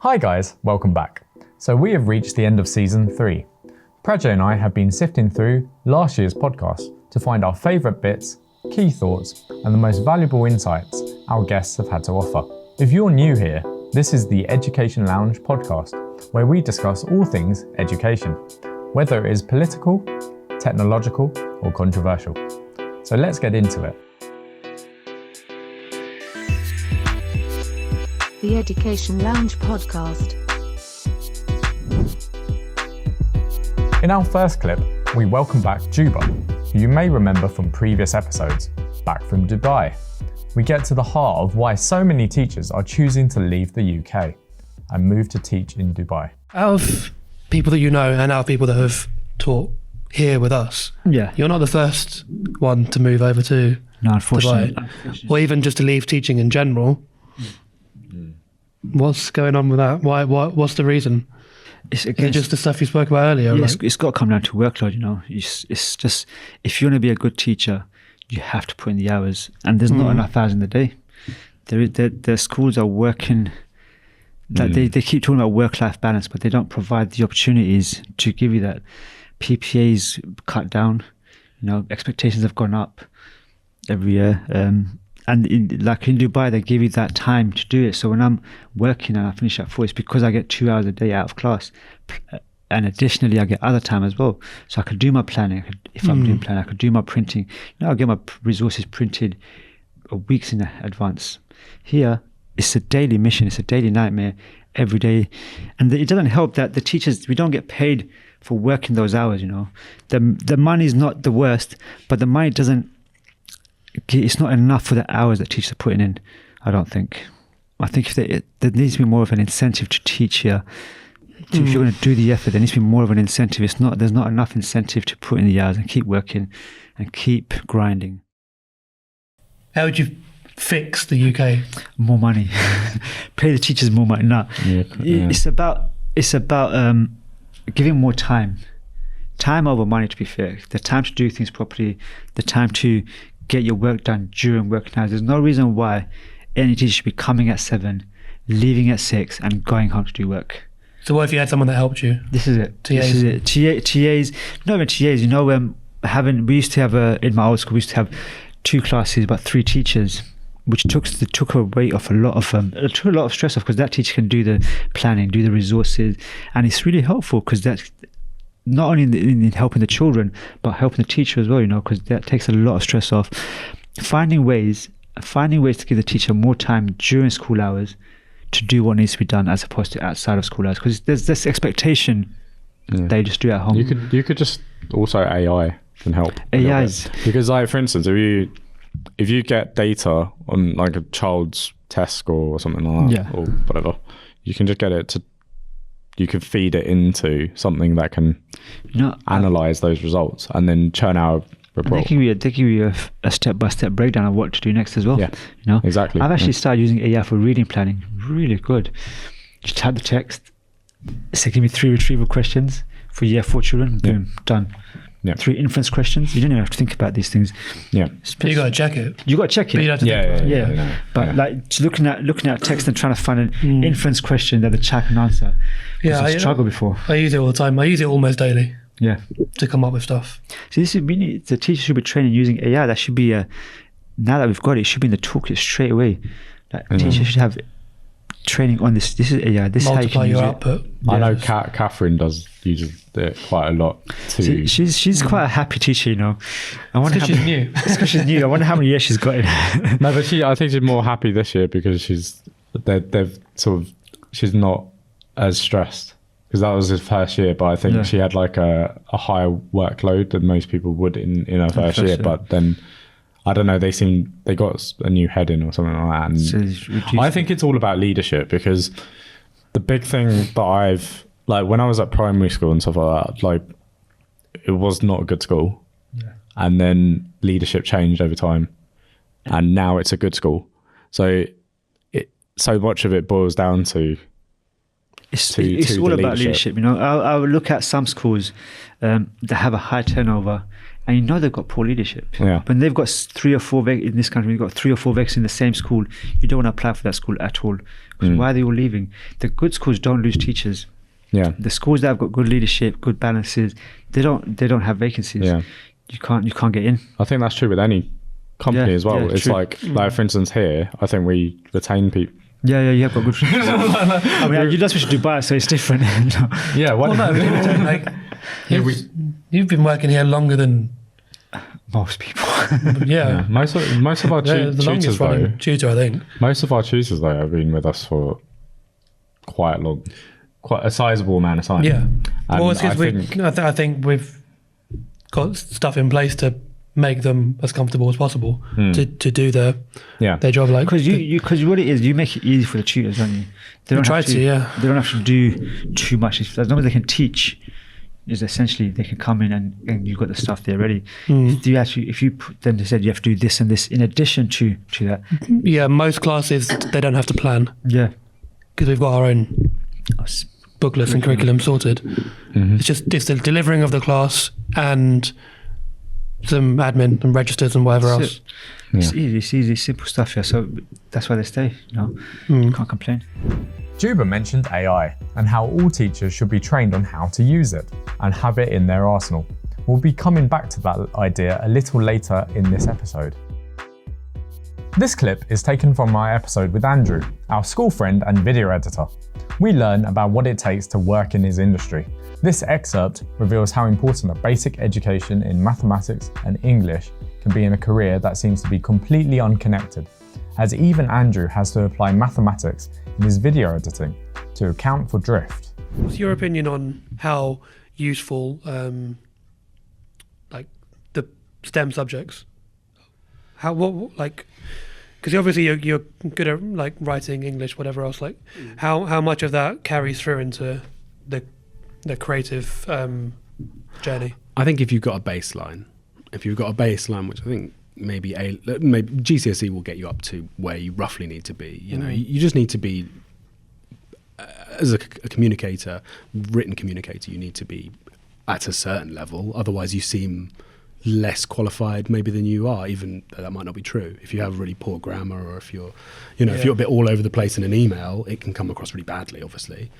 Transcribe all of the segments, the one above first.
Hi guys, welcome back. So we have reached the end of season 3. Prajo and I have been sifting through last year's podcast to find our favourite bits, key thoughts, and the most valuable insights our guests have had to offer. If you're new here, this is the Education Lounge podcast, where we discuss all things education, whether it is political, technological, or controversial. So let's get into it. The Education Lounge podcast. In our first clip, we welcome back Juba, who you may remember from previous episodes, back from Dubai. We get to the heart of why so many teachers are choosing to leave the UK and move to teach in Dubai. Out of people that you know and out of people that have taught here with us, you're not the first one to move over to unfortunately. Dubai, or even just to leave teaching in general. What's going on with that? Why? What's the reason? Is it just the stuff you spoke about earlier? Yeah, it's got to come down to workload, you know. It's just, if you want to be a good teacher, you have to put in the hours. And there's not enough hours in the day. The schools are working, they keep talking about work-life balance, but they don't provide the opportunities to give you that. PPA's cut down, you know, expectations have gone up every year. And like in Dubai, they give you that time to do it. So when I'm working and I finish at 4, it's because I get 2 hours a day out of class. And additionally, I get other time as well. So I could do my planning. If I'm doing planning, I could do my printing. You know, I'll get my resources printed weeks in advance. Here, it's a daily mission. It's a daily nightmare every day. And it doesn't help that the teachers, we don't get paid for working those hours, you know. The money's not the worst, but the money doesn't, it's not enough for the hours that teachers are putting in, I don't think. I think there needs to be more of an incentive to teach here. If you're going to do the effort, there needs to be more of an incentive. There's not enough incentive to put in the hours and keep working and keep grinding. How would you fix the UK? More money. Pay the teachers more money. No. It's about giving more time. Time over money, to be fair. The time to do things properly, the time to get your work done during working hours. There's no reason why any teacher should be coming at 7, leaving at 6 and going home to do work. So what if you had someone that helped you? This is it. TAs? This is it. TAs, not even TAs, you know, we used to have, in my old school, we used to have 2 classes, but 3 teachers, which took a weight off a lot of, took a lot of stress off, because that teacher can do the planning, do the resources, and it's really helpful because that's not only in helping the children, but helping the teacher as well, you know, because that takes a lot of stress off. Finding ways to give the teacher more time during school hours to do what needs to be done, as opposed to outside of school hours, because there's this expectation they just do at home. You could just also AI can help. AI's because, like, for instance, if you get data on like a child's test score or something like that, or whatever, you can just get it to. You can feed it into something that can analyze those results and then churn out a report. They give you a step-by-step breakdown of what to do next as well. Yeah, you know, exactly. I've actually started using AI for reading planning. Really good. Just type the text. So give me 3 retrieval questions for year 4 children. Boom, done. Yeah. 3 inference questions. You don't even have to think about these things. Yeah, you got to check it. You got to check it. But you don't have to think about it. But like just looking at text and trying to find an inference question that the chat can answer. I struggled before. I use it all the time. I use it almost daily. Yeah, to come up with stuff. So the teacher should be training using AI. That should be now that we've got it, should be in the toolkit straight away. Like teachers should have training on this. This is AI. This multiply is how you can your use output. It. I know Catherine uses it quite a lot too. She's quite a happy teacher, you know. I wonder she's new. It's because she's new. I wonder how many years she's got in. No, but I think she's more happy this year because she's not as stressed, because that was his first year. But I think she had like a higher workload than most people would in her first year. But then, I don't know, they got a new head in or something like that. And I think it's all about leadership, because the big thing that like when I was at primary school and stuff like that, like it was not a good school. Yeah. And then leadership changed over time, and now it's a good school. So so much of it boils down to it's all about leadership, you know. I would look at some schools that have a high turnover and you know they've got poor leadership. Yeah. When they've got 3 or 4 in this country, we've got 3 or 4 vacancies in the same school. You don't want to apply for that school at all. Because why are they all leaving? The good schools don't lose teachers. Yeah. The schools that have got good leadership, good balances, they don't have vacancies. Yeah. You can't get in. I think that's true with any company as well. It's true. like for instance here, I think we retain people. Yeah, you have got good friends. I mean, you just switched to Dubai, so it's different. Yeah, Well, no, like, you've been working here longer than most people. yeah. Most of our the tutors longest though. running tutor, I think. Most of our tutors though have been with us for quite a sizable amount of time. Yeah. And Well, it's because I think we've got stuff in place to make them as comfortable as possible to do their job. Like Because what it is, you make it easy for the tutors, don't you? They don't try have to, yeah. They don't have to do too much. As long as they can teach, is essentially they can come in and you've got the stuff there ready. If you put them, they said you have to do this and this in addition to that. Yeah, most classes they don't have to plan Yeah. because we've got our own booklets and curriculum sorted. It's just the delivering of the class and some admin and registers and whatever else. It's easy, simple stuff. Yeah, so that's why they stay. Can't complain. Juba mentioned AI and how all teachers should be trained on how to use it and have it in their arsenal. We'll be coming back to that idea a little later in this episode. This clip is taken from my episode with Andrew, our school friend and video editor. We learn about what it takes to work in his industry. This excerpt reveals how important a basic education in mathematics and English can be in a career that seems to be completely unconnected, as even Andrew has to apply mathematics in his video editing to account for drift. What's your opinion on how useful like the STEM subjects? Because obviously you're good at like writing, English, whatever else. Like, how much of that carries through into the creative journey? I think if you've got a baseline, which I think maybe GCSE will get you up to where you roughly need to be. You just need to be as a communicator, written communicator. You need to be at a certain level. Otherwise, you seem less qualified maybe than you are, even though that might not be true. If you have really poor grammar, or if you're if you're a bit all over the place in an email, it can come across really badly, obviously.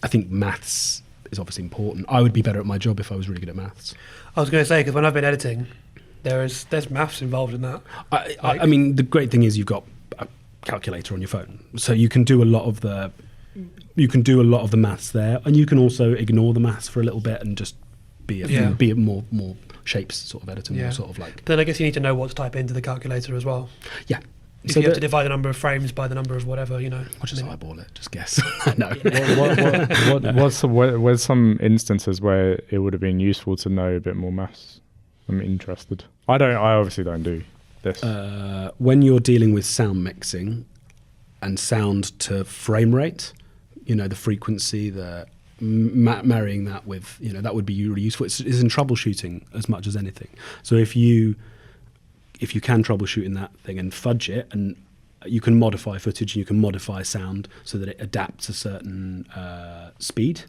I think maths is obviously important. I would be better at my job if I was really good at maths. I was going to say, because when I've been editing, there's maths involved in that. I mean, the great thing is you've got a calculator on your phone, so you can do a lot of the maths there, and you can also ignore the maths for a little bit and just be a more shapes sort of editor, more sort of like. Then I guess you need to know what to type into the calculator as well. Yeah. If you have to divide the number of frames by the number of whatever, Or just eyeball it, just guess. No. What's some instances where it would have been useful to know a bit more maths? I'm interested. I obviously don't do this. When you're dealing with sound mixing and sound to frame rate, the frequency, the marrying that with, that would be really useful. It's in troubleshooting as much as anything. So if you can troubleshoot in that thing and fudge it, and you can modify footage and you can modify sound so that it adapts a certain speed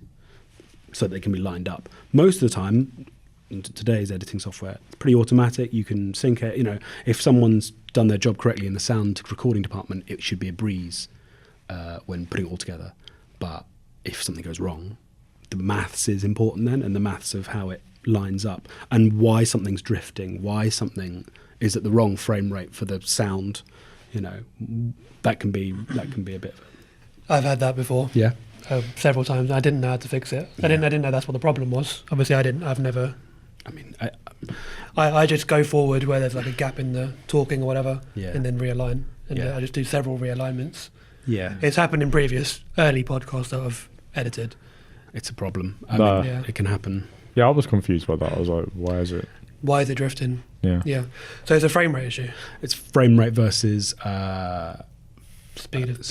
so that they can be lined up. Most of the time, in today's editing software, it's pretty automatic. You can sync it. If someone's done their job correctly in the sound recording department, it should be a breeze when putting it all together. But if something goes wrong, the maths is important then, and the maths of how it lines up and why something's drifting, why something is at the wrong frame rate for the sound, that can be a bit of it. I've had that before. Yeah. Several times. I didn't know how to fix it. I didn't know that's what the problem was. Obviously, I've never. I mean, I just go forward where there's like a gap in the talking or whatever, and then realign. And I just do several realignments. Yeah. It's happened in previous early podcasts that I've edited. It's a problem. It can happen. Yeah, I was confused by that. I was like, why is it drifting? Yeah. So it's a frame rate issue. It's frame rate versus speed of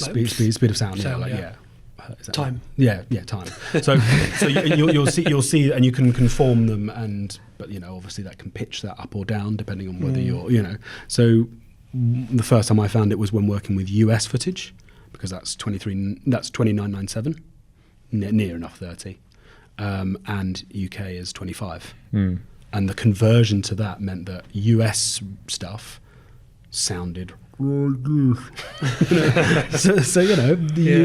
sound. Time. Time. So you'll see, and you can conform them, but obviously that can pitch that up or down depending on whether you're. So the first time I found it was when working with US footage, because that's 2997, near enough 30, and UK is 25. And the conversion to that meant that US stuff sounded you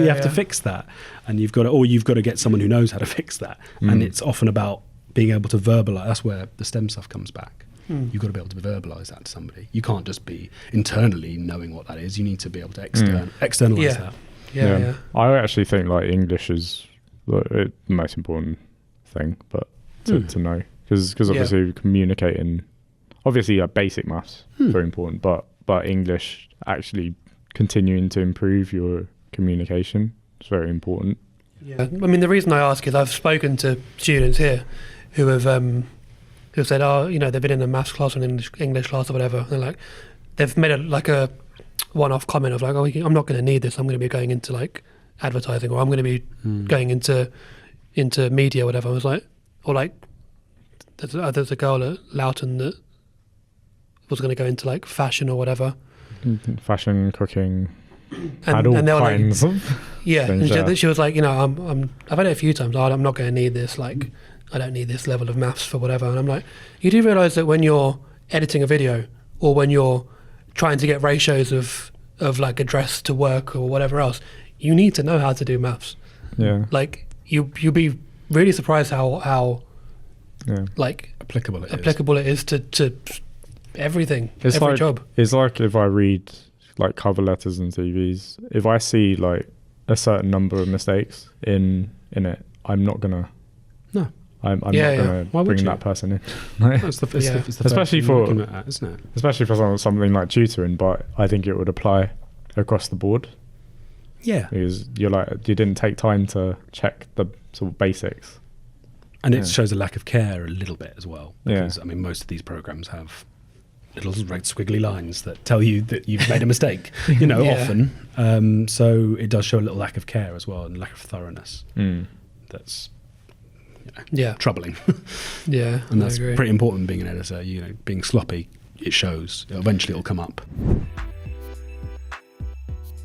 have to fix that, and you've got to get someone who knows how to fix that. And it's often about being able to verbalize. That's where the STEM stuff comes back. You've got to be able to verbalize that to somebody. You can't just be internally knowing what that is. You need to be able to externalize that. Yeah. I actually think like English is the most important thing, but to know, because obviously communicating, obviously basic maths very important, but English, actually continuing to improve your communication is very important. Yeah, I mean, the reason I ask is I've spoken to students here who have said, they've been in a maths class or an English class or whatever, and like they've made a one-off comment of like, I'm not going to need this. I'm going to be going into like advertising, or I'm going to be going into media, or whatever. I was like, or like, there's a girl at Loughton that was going to go into like fashion or whatever. Fashion, cooking, and all they were kinds like, of and things, she was like, I've had it a few times. I'm not going to need this. Like, I don't need this level of maths for whatever. And I'm like, you do realise that when you're editing a video, or when you're trying to get ratios of like address to work or whatever else, you need to know how to do maths. Yeah. Like you'll be really surprised how like applicable it is to everything, it's every like, job. It's like if I read like cover letters and TVs, if I see like a certain number of mistakes in it, I'm not gonna. No. I'm not gonna bring that person in. It's the especially for isn't it? Especially for something like tutoring, but I think it would apply across the board. Yeah. Because you didn't take time to check the sort of basics. And it shows a lack of care a little bit as well. Because I mean, most of these programs have little red squiggly lines that tell you that you've made a mistake, often. So it does show a little lack of care as well, and lack of thoroughness. That's troubling. Yeah, and that's pretty important being an editor. Being sloppy, it shows. Eventually it'll come up.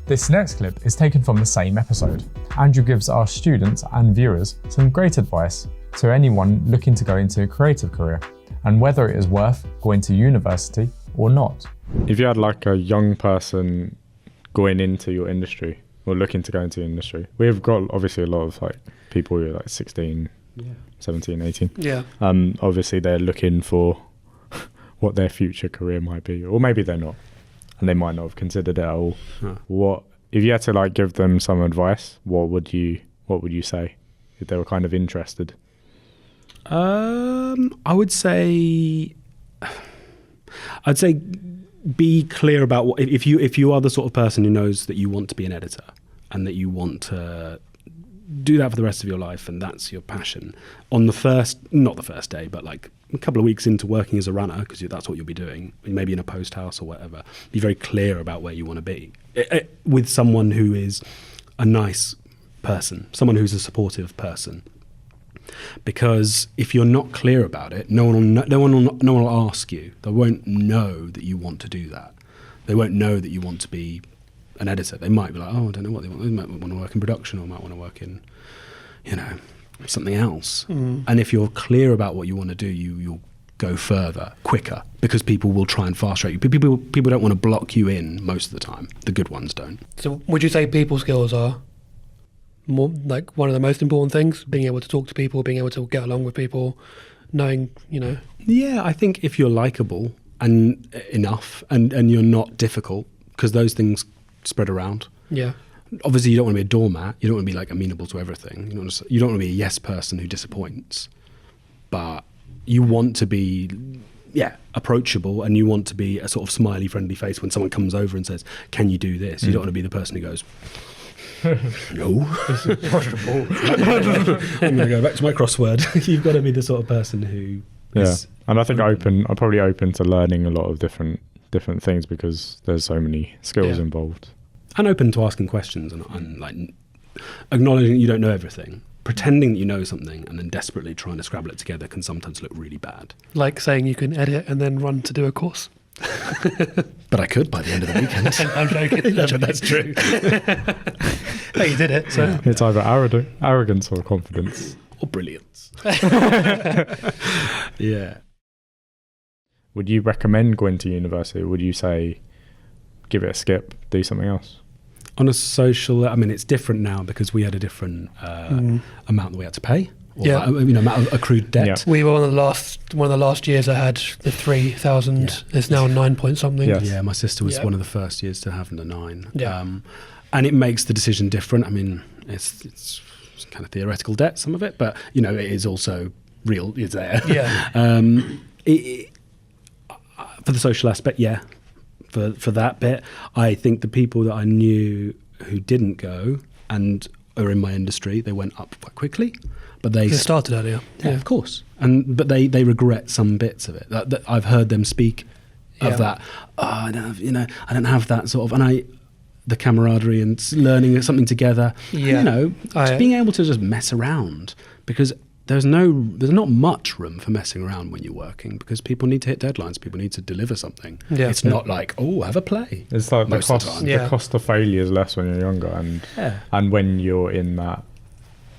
This next clip is taken from the same episode. Andrew gives our students and viewers some great advice to anyone looking to go into a creative career, and whether it is worth going to university or not. If you had like a young person going into your industry or looking to go into the industry, we've got obviously a lot of like people who are like 16, 17, 18. Yeah. Obviously they're looking for what their future career might be, or maybe they're not, and they might not have considered it at all. What if you had to like give them some advice? What would you say if they were kind of interested? I would say, be clear about what if you are the sort of person who knows that you want to be an editor and that you want to do that for the rest of your life, and that's your passion. On not the first day, but like a couple of weeks into working as a runner, because that's what you'll be doing, maybe in a post house or whatever, be very clear about where you want to be with someone who is a nice person, someone who's a supportive person. Because if you're not clear about it, no one will ask you. They won't know that you want to do that. They won't know that you want to be an editor. They might be like, oh, I don't know what they want. They might want to work in production, or might want to work in, something else. And if you're clear about what you want to do, you'll go further quicker, because people will try and fast track you. People don't want to block you in most of the time. The good ones don't. So would you say people skills are more like one of the most important things? Being able to talk to people, being able to get along with people, knowing, Yeah, I think if you're likable and enough, and you're not difficult, because those things spread around. Yeah. Obviously, you don't want to be a doormat. You don't want to be like amenable to everything. You don't want to be a yes person who disappoints. But you want to be, approachable, and you want to be a sort of smiley, friendly face when someone comes over and says, "Can you do this?" You don't want to be the person who goes, "No, it's impossible." I'm going to go back to my crossword. You've got to be the sort of person who is and I think I'm probably open to learning a lot of different things, because there's so many skills involved. And open to asking questions, and like acknowledging you don't know everything. Pretending that you know something and then desperately trying to scrabble it together can sometimes look really bad. Like saying you can edit and then run to do a course. But I could by the end of the weekend. I'm joking. No, but that's true. Hey, you did it. So. It's either arrogance or confidence. Or brilliance. Yeah. would you recommend going to university, or would you say give it a skip, do something else? On a social, I mean, it's different now because we had a different amount that we had to pay. Or, amount of accrued debt. Yeah. We were one of the last years that had the 3,000. It's now 9 point something. Yes. Yeah, my sister was one of the first years to have the 9. Yeah. And it makes the decision different. I mean, it's kind of theoretical debt, some of it, but it is also real. It's there. Yeah. For the social aspect, for that bit, I think the people that I knew who didn't go and are in my industry, they went up quite quickly. But they started earlier. Yeah, of course. But they regret some bits of it. That I've heard them speak of that. Oh, I don't have that sort of, the camaraderie and learning something together. Yeah. Just being able to just mess around, because there's not much room for messing around when you're working, because people need to hit deadlines. People need to deliver something. Yeah. It's not like, have a play. It's like the cost of failure is less when you're younger, and when you're in that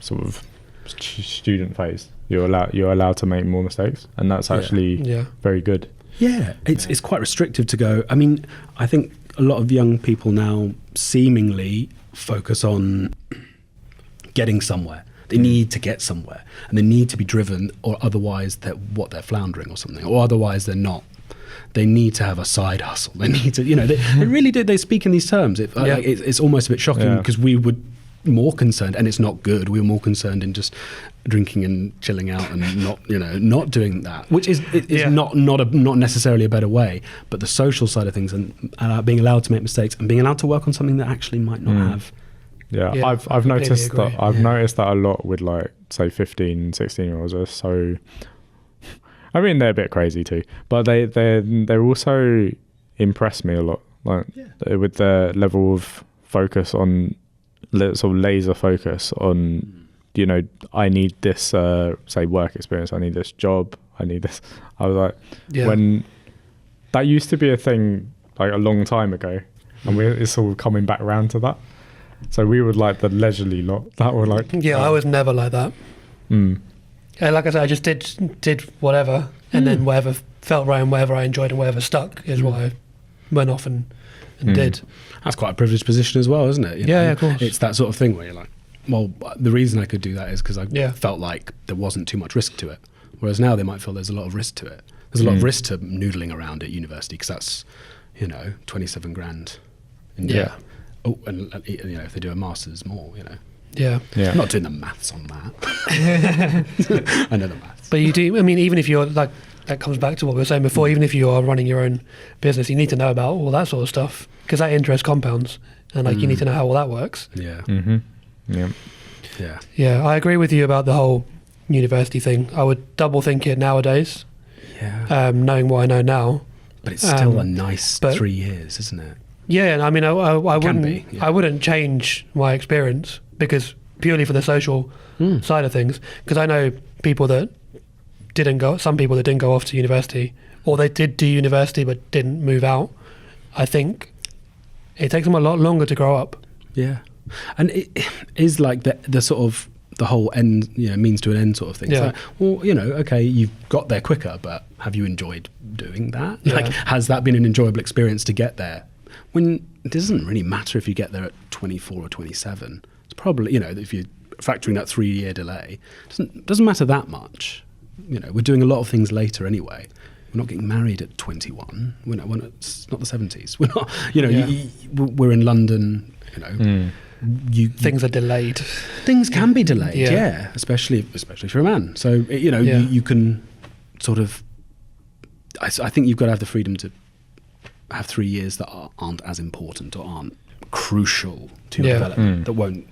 sort of student phase, you're allowed to make more mistakes, and that's actually very good. It's quite restrictive to go. I mean, I think a lot of young people now seemingly focus on getting somewhere. They need to get somewhere, and they need to be driven, or otherwise they're floundering or something, or otherwise they're not. They need to have a side hustle. They need to, they really do. They speak in these terms. It's almost a bit shocking, because we would more concerned, and it's not good. We were more concerned in just drinking and chilling out and not doing that, which is not necessarily a better way. But the social side of things, and being allowed to make mistakes and being allowed to work on something that actually might not have. I've noticed that. I've noticed that a lot with, like, say 15, 16-year-olds are so. I mean, they're a bit crazy too, but they're also impress me a lot, like with their level of focus on. Sort of laser focus on, I need this, say, work experience. I need this job. I need this. I was like, when that used to be a thing like a long time ago, and it's all coming back around to that. So we would like the leisurely lot that were like. Yeah, I was never like that. And like I said, I just did whatever, and then whatever felt right and whatever I enjoyed and whatever stuck is what I went off and did. That's quite a privileged position as well, isn't it? Yeah, of course. It's that sort of thing where you're like, well, the reason I could do that is because I felt like there wasn't too much risk to it. Whereas now they might feel there's a lot of risk to it. There's a lot of risk to noodling around at university, because that's, 27 grand. Oh, and if they do a master's, more, Yeah. I'm not doing the maths on that. I know the maths. But you do, I mean, even if you're like, that comes back to what we were saying before, even if you are running your own business, you need to know about all that sort of stuff, because that interest compounds, and you need to know how all that works. Yeah. Yeah, I agree with you about the whole university thing. I would double think it nowadays, knowing what I know now. But it's still a nice 3 years, isn't it? Yeah, and I mean, I wouldn't change my experience, because purely for the social side of things, because I know people that some people that didn't go off to university, or they did do university but didn't move out. I think it takes them a lot longer to grow up. Yeah, and it is like the sort of the whole end, means to an end sort of thing. Yeah. It's like, well, okay, you've got there quicker, but have you enjoyed doing that? Yeah. Like, has that been an enjoyable experience to get there? When it doesn't really matter if you get there at 24 or 27. It's probably, if you're factoring that 3-year delay, doesn't matter that much. We're doing a lot of things later anyway. We're not getting married at 21. It's not the 70s. We're not, we're in London, Things are delayed. Things can be delayed, yeah, especially if you're a man. So, you can sort of, I think you've got to have the freedom to have 3 years that aren't as important or aren't crucial to your development, that won't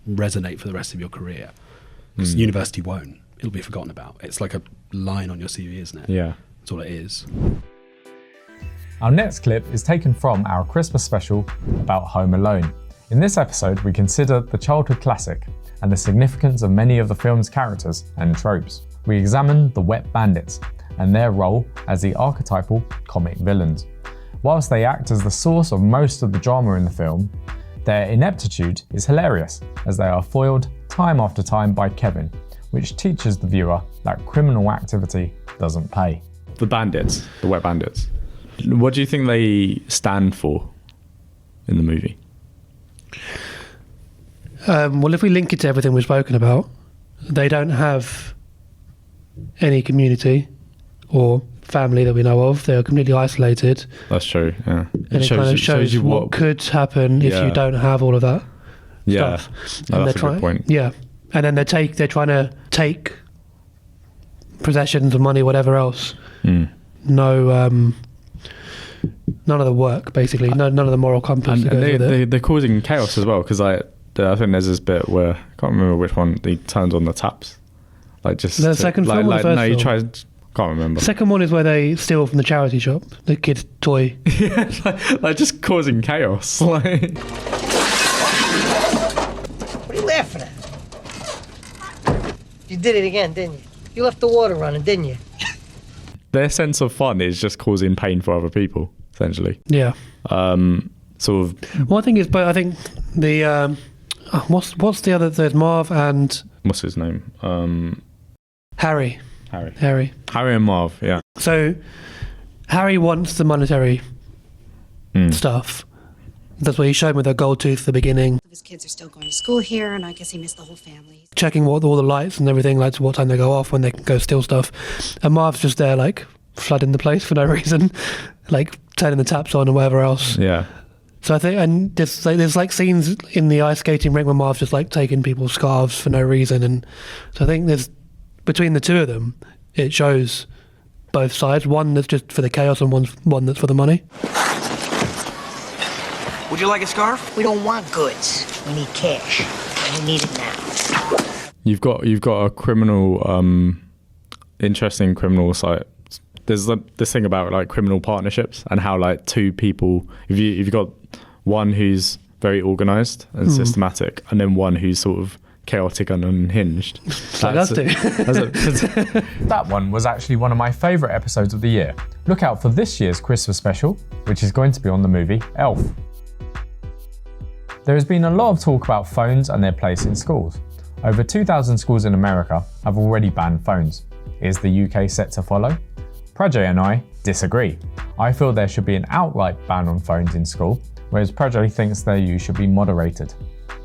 resonate for the rest of your career. Because university won't. It'll be forgotten about. It's like a line on your CV, isn't it? Yeah. That's all it is. Our next clip is taken from our Christmas special about Home Alone. In this episode, we consider the childhood classic and the significance of many of the film's characters and tropes. We examine the wet bandits and their role as the archetypal comic villains. Whilst they act as the source of most of the drama in the film, their ineptitude is hilarious, as they are foiled time after time by Kevin, which teaches the viewer that criminal activity doesn't pay. the bandits, the wet bandits. What do you think they stand for in the movie? Well, if we link it to everything we've spoken about, they don't have any community or family that we know of. They're completely isolated. That's true, yeah. And it kind of shows you what could happen if you don't have all of that stuff. No, that's a good point. Yeah. And then they're trying to take possessions of money, whatever else. No, none of the work, basically. None of the moral compass. And they're causing chaos as well, because I think there's this bit where, I can't remember which one, he turns on the taps. Like just the second film or the first film? He tries, can't remember. The second one is where they steal from the charity shop, the kid's toy. Yeah, like just causing chaos. Like, what are you laughing at? You did it again, didn't you? You left the water running, didn't you? their sense of fun is just causing pain for other people, essentially. Yeah. Sort of. Well, I think it's, but I think the what's the other? There's Marv and what's his name? Harry. Harry and Marv. Yeah. So Harry wants the monetary stuff. That's what he showed with the gold tooth at the beginning. His kids are still going to school here, and I guess he missed the whole family. Checking all the lights and everything, like what time they go off, when they can go steal stuff. And Marv's just there, like, flooding the place for no reason, like turning the taps on and whatever else. Yeah. So I think, and there's like scenes in the ice skating rink where Marv's just like taking people's scarves for no reason. And so I think there's, between the two of them, it shows both sides. One that's just for the chaos and one that's for the money. Would you like a scarf? We don't want goods. We need cash. And we need it now. You've got a criminal, interesting criminal site. There's this thing about like criminal partnerships and how like two people, if you've got one who's very organised and systematic, and then one who's sort of chaotic and unhinged. That one was actually one of my favourite episodes of the year. Look out for this year's Christmas special, which is going to be on the movie Elf. There has been a lot of talk about phones and their place in schools. Over 2,000 schools in America have already banned phones. Is the UK set to follow? Prajay and I disagree. I feel there should be an outright ban on phones in school, whereas Prajay thinks their use should be moderated.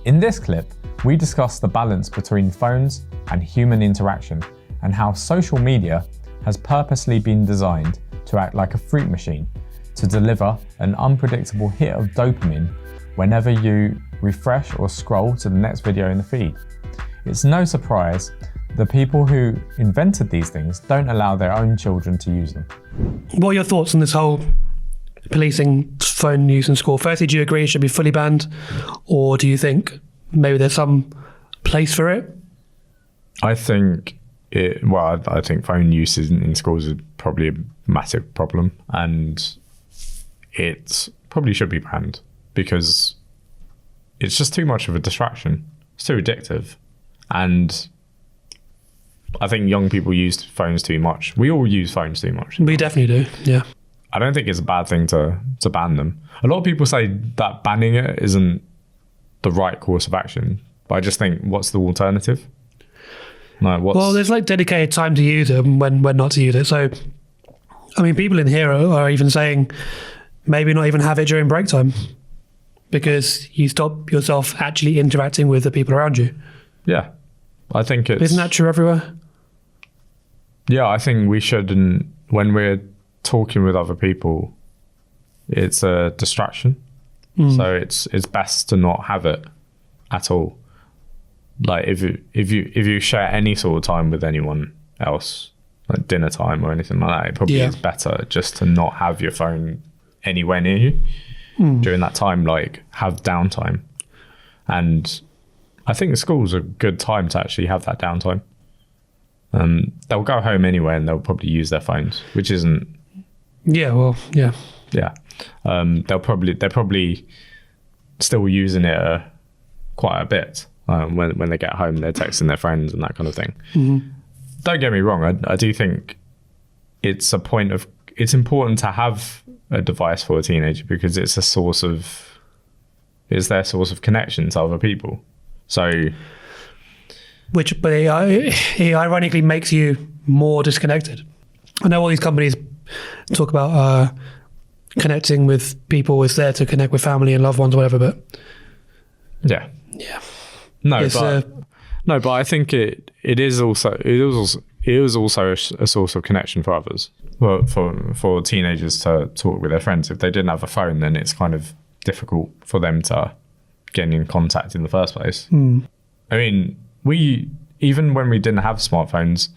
In this clip, we discuss the balance between phones and human interaction, and how social media has purposely been designed to act like a fruit machine, to deliver an unpredictable hit of dopamine whenever you refresh or scroll to the next video in the feed. It's no surprise the people who invented these things don't allow their own children to use them. What are your thoughts on this whole policing phone use in school? Firstly, do you agree it should be fully banned, or do you think maybe there's some place for it? I think I think phone use in schools is probably a massive problem, and it probably should be banned because it's just too much of a distraction. It's too addictive, and I think young people use phones too much. We all use phones too much. We definitely do, yeah. I don't think it's a bad thing to ban them. A lot of people say that banning it isn't the right course of action, but I just think, what's the alternative? Well, there's like dedicated time to use it and when not to use it. So, I mean, people in here are even saying maybe not even have it during break time because you stop yourself actually interacting with the people around you. Yeah, I think it's... Isn't that true everywhere? Yeah, I think we shouldn't, when we're talking with other people, it's a distraction. So it's best to not have it at all. Like if you share any sort of time with anyone else, like dinner time or anything like that, it probably is better just to not have your phone anywhere near you during that time. Like, have downtime, and I think the school's a good time to actually have that downtime. They'll go home anyway and they'll probably use their phones, which isn't... Yeah, well, yeah. Yeah. They're probably still using it quite a bit. When they get home, they're texting their friends and that kind of thing. Don't get me wrong. I do think it's important to have a device for a teenager because it's their source of connection to other people. So, but it ironically makes you more disconnected. I know all these companies talk about connecting with people is there to connect with family and loved ones or whatever, but yeah. No, but I think it is also a source of connection for others. Well, for teenagers to talk with their friends. If they didn't have a phone, then it's kind of difficult for them to get in contact in the first place. I mean, even when we didn't have smartphones,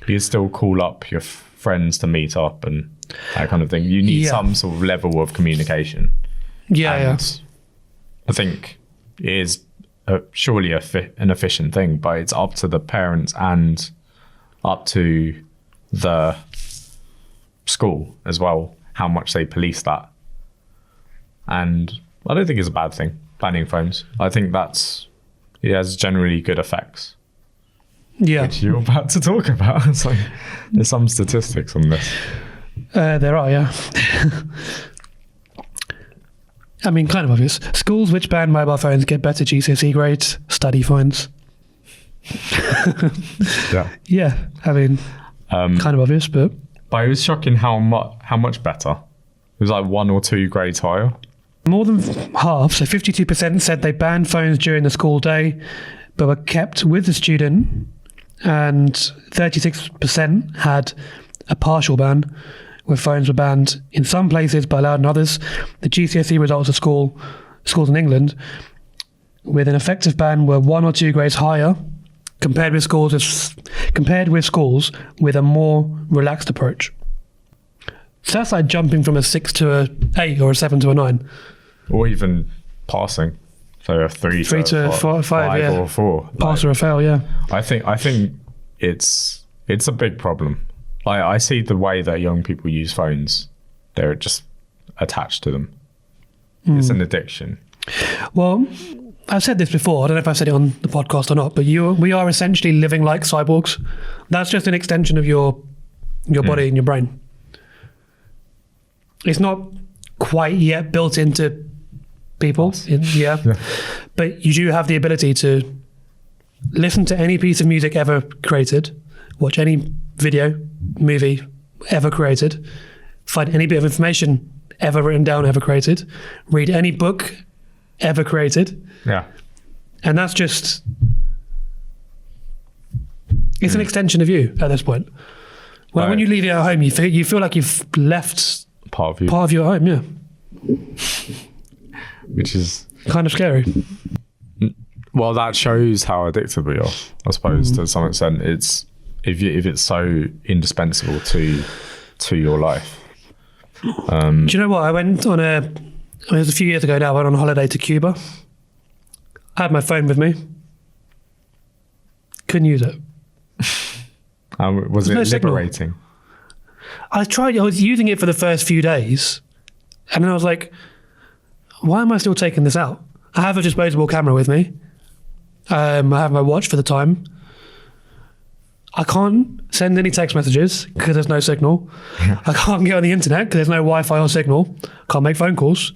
you'd still call up your friends to meet up and that kind of thing. You need some sort of level of communication. Yeah. I think it is surely an efficient thing, but it's up to the parents and up to the school as well, how much they police that. And I don't think it's a bad thing, banning phones. I think it has generally good effects. Yeah. Which you're about to talk about. So there's some statistics on this. There are, yeah. I mean, kind of obvious. Schools which ban mobile phones get better GCSE grades, study fines. Yeah. Yeah, I mean, kind of obvious, but it was shocking how much better. It was like 1 or 2 grades higher. More than half, so 52% said they banned phones during the school day, but were kept with the student, and 36% had a partial ban, where phones were banned in some places but allowed in others. The GCSE results of schools in England with an effective ban were 1 or 2 grades higher compared with schools with a more relaxed approach. So that's like jumping from a 6 to a 8 or a 7 to a 9. Or even passing. So a 3 to 5 yeah. or 4. Pass or a fail, yeah. I think it's a big problem. Like, I see the way that young people use phones. They're just attached to them. It's an addiction. Well, I've said this before. I don't know if I've said it on the podcast or not, but we are essentially living like cyborgs. That's just an extension of your body and your brain. It's not quite yet built into people. Yeah. But you do have the ability to listen to any piece of music ever created, watch any video, movie ever created, find any bit of information ever written down, ever created, read any book ever created. Yeah. And that's just, it's an extension of you at this point. Well, when you leave it at home, you feel like you've left part of your home, yeah. Which is kind of scary. Well, that shows how addicted we are, I suppose, to some extent. It's if it's so indispensable to your life. Do you know what? It was a few years ago now, I went on holiday to Cuba. I had my phone with me. Couldn't use it. Was it liberating? I was using it for the first few days, and then I was like, why am I still taking this out? I have a disposable camera with me. I have my watch for the time. I can't send any text messages because there's no signal. I can't get on the internet because there's no Wi-Fi or signal. Can't make phone calls.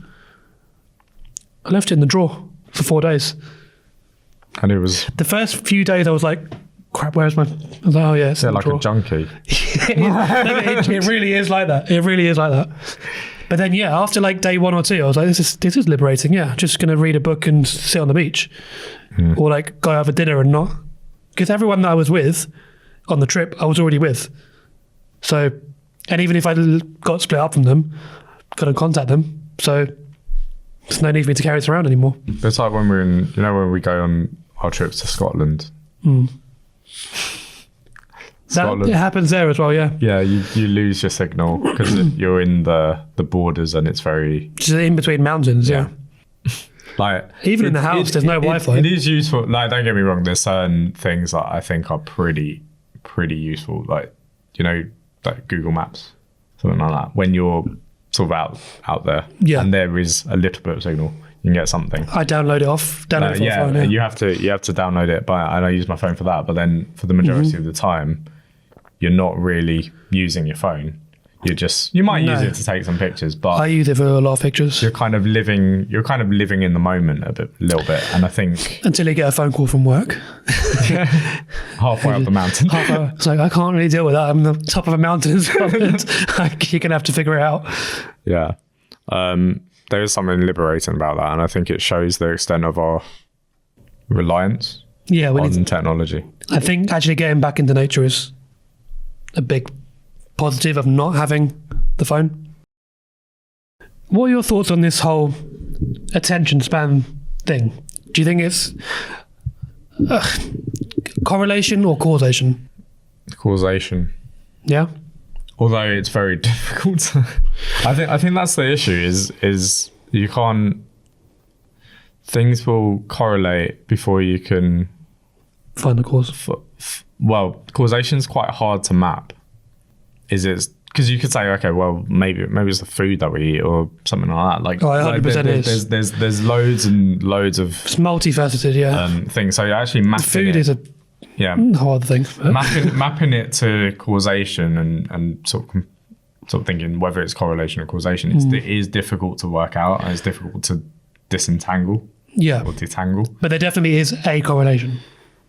I left it in the drawer for 4 days. And it was... The first few days I was like, crap, where's my... I was like, oh yeah, it's in the like drawer. A junkie. It really is like that. It really is like that. But then, yeah, after like day 1 or 2, I was like, this is liberating. Yeah, just going to read a book and sit on the beach. Or like go out for dinner and not. Because everyone that I was with on the trip, I was already with. So, and even if I got split up from them, couldn't contact them. So, there's no need for me to carry this around anymore. It's like when we're in, when we go on our trips to Scotland. It happens there as well, yeah. Yeah, you lose your signal because you're in the borders and it's very... Just in between mountains, yeah. Like even in the house, there's no Wi-Fi. It is useful. Like, don't get me wrong. There's certain things that I think are pretty useful. Like, like Google Maps, something like that. When you're sort of out there, and there is a little bit of signal, you can get something. I download it off. Phone, yeah. You have to download it. But I use my phone for that. But then for the majority of the time, you're not really using your phone. you might use it to take some pictures, but I use it for a lot of pictures. you're kind of living in the moment a little bit. And I think Until you get a phone call from work. halfway up the mountain. It's like, I can't really deal with that. I'm on the top of a mountain. So you're going to have to figure it out. Yeah. There is something liberating about that. And I think it shows the extent of our reliance on technology. I think actually getting back into nature is a big positive of not having the phone. What are your thoughts on this whole attention span thing? Do you think it's correlation or causation? Causation. Yeah. Although it's very difficult. I think that's the issue is you can't. Things will correlate before you can find the cause. Well, causation is quite hard to map. Is it? Because you could say, okay, well, maybe it's the food that we eat or something like that. Like, 100% is. There's loads and loads of. It's multifaceted, yeah. Things. So you're actually mapping food is a hard thing. Mapping it to causation and sort of thinking whether it's correlation or causation. It is difficult to work out, and it's difficult to disentangle. Yeah. Or detangle. But there definitely is a correlation.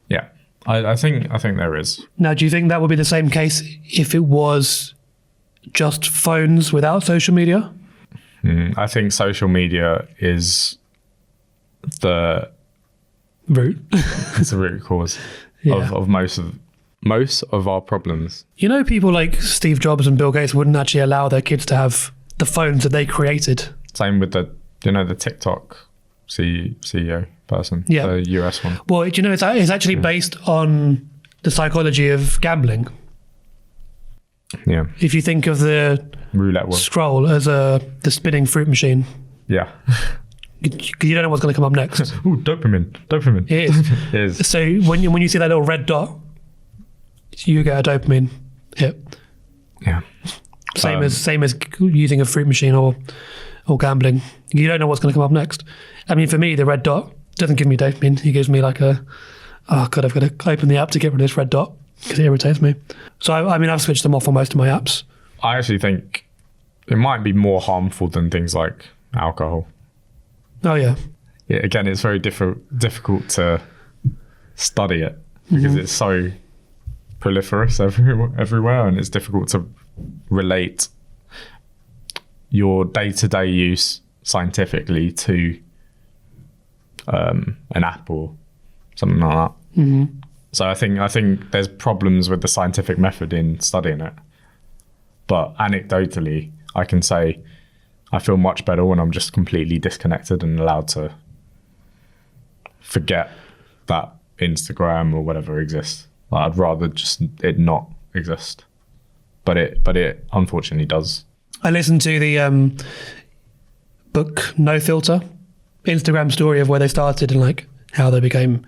Yeah. I think there is. Now, do you think that would be the same case if it was just phones without social media? I think social media is the root. It's the root cause of most of our problems. You know, people like Steve Jobs and Bill Gates wouldn't actually allow their kids to have the phones that they created. Same with the TikTok CEO person, the US one. Well, it's actually based on the psychology of gambling. Yeah. If you think of the roulette wheel scroll as the spinning fruit machine. Yeah. You don't know what's going to come up next. Ooh, dopamine. It is. It is. So when you see that little red dot, you get a dopamine hit. Yeah. Same as using a fruit machine or gambling. You don't know what's going to come up next. I mean, for me, the red dot doesn't give me dopamine. It gives me like oh God, I've got to open the app to get rid of this red dot because it irritates me. So I've switched them off on most of my apps. I actually think it might be more harmful than things like alcohol. Oh yeah. Yeah. Again, it's very difficult to study it because it's so proliferous everywhere, and it's difficult to relate your day-to-day use scientifically to an app or something like that. Mm-hmm. So I think there's problems with the scientific method in studying it. But anecdotally, I can say I feel much better when I'm just completely disconnected and allowed to forget that Instagram or whatever exists. Like, I'd rather just it not exist. But it unfortunately does. I listened to the book No Filter Instagram story of where they started and like how they became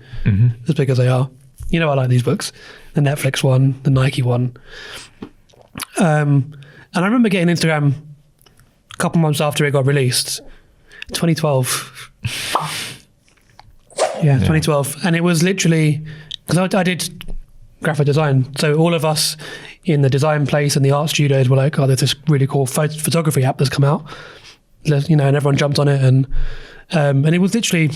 as big as they are. You know, I like these books, the Netflix one, the Nike one. And I remember getting Instagram a couple months after it got released, 2012. Yeah, 2012. And it was literally, because I did graphic design. So all of us in the design place and the art studios were like, oh, there's this really cool photography app that's come out. And everyone jumped on it. And it was literally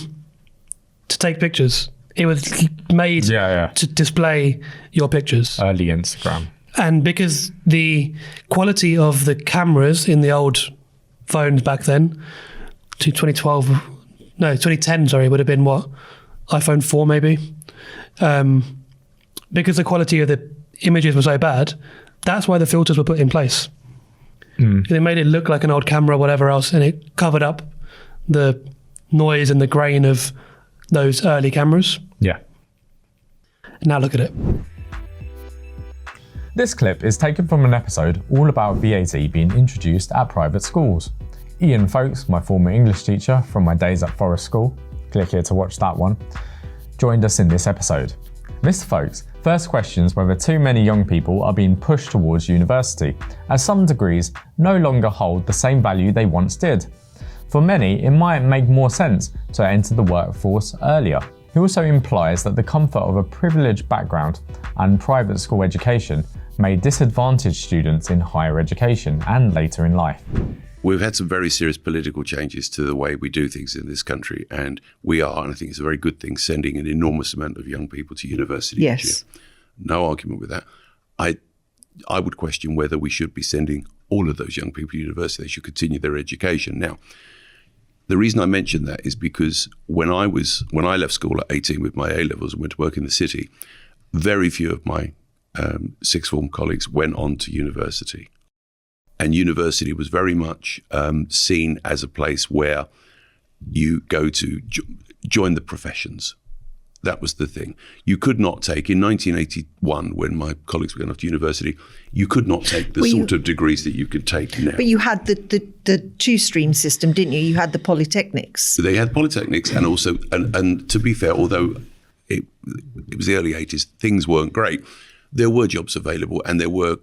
to take pictures. It was made to display your pictures. Early Instagram. And because the quality of the cameras in the old phones back then, to 2010, would have been what? iPhone 4 maybe? Because the quality of the images was so bad, that's why the filters were put in place. They made it look like an old camera or whatever else, and it covered up the noise and the grain of those early cameras. Yeah. Now look at it. This clip is taken from an episode all about VAT being introduced at private schools. Ian Folkes, my former English teacher from my days at Forest School, click here to watch that one, joined us in this episode. Mr. Folkes first questions whether too many young people are being pushed towards university, as some degrees no longer hold the same value they once did. For many, it might make more sense to enter the workforce earlier. He also implies that the comfort of a privileged background and private school education may disadvantage students in higher education and later in life. We've had some very serious political changes to the way we do things in this country, and we are, and I think it's a very good thing, sending an enormous amount of young people to university each year. No argument with that. I would question whether we should be sending all of those young people to university. They should continue their education. Now, the reason I mention that is because when I left school at 18 with my A-levels and went to work in the city, very few of my sixth form colleagues went on to university. And university was very much seen as a place where you go to join the professions. That was the thing. You could not take, in 1981, when my colleagues were going off to university, you could not take the sort of degrees that you could take now. But you had the two-stream system, didn't you? You had the polytechnics. They had polytechnics, and also, and to be fair, although it was the early 80s, things weren't great, there were jobs available and there were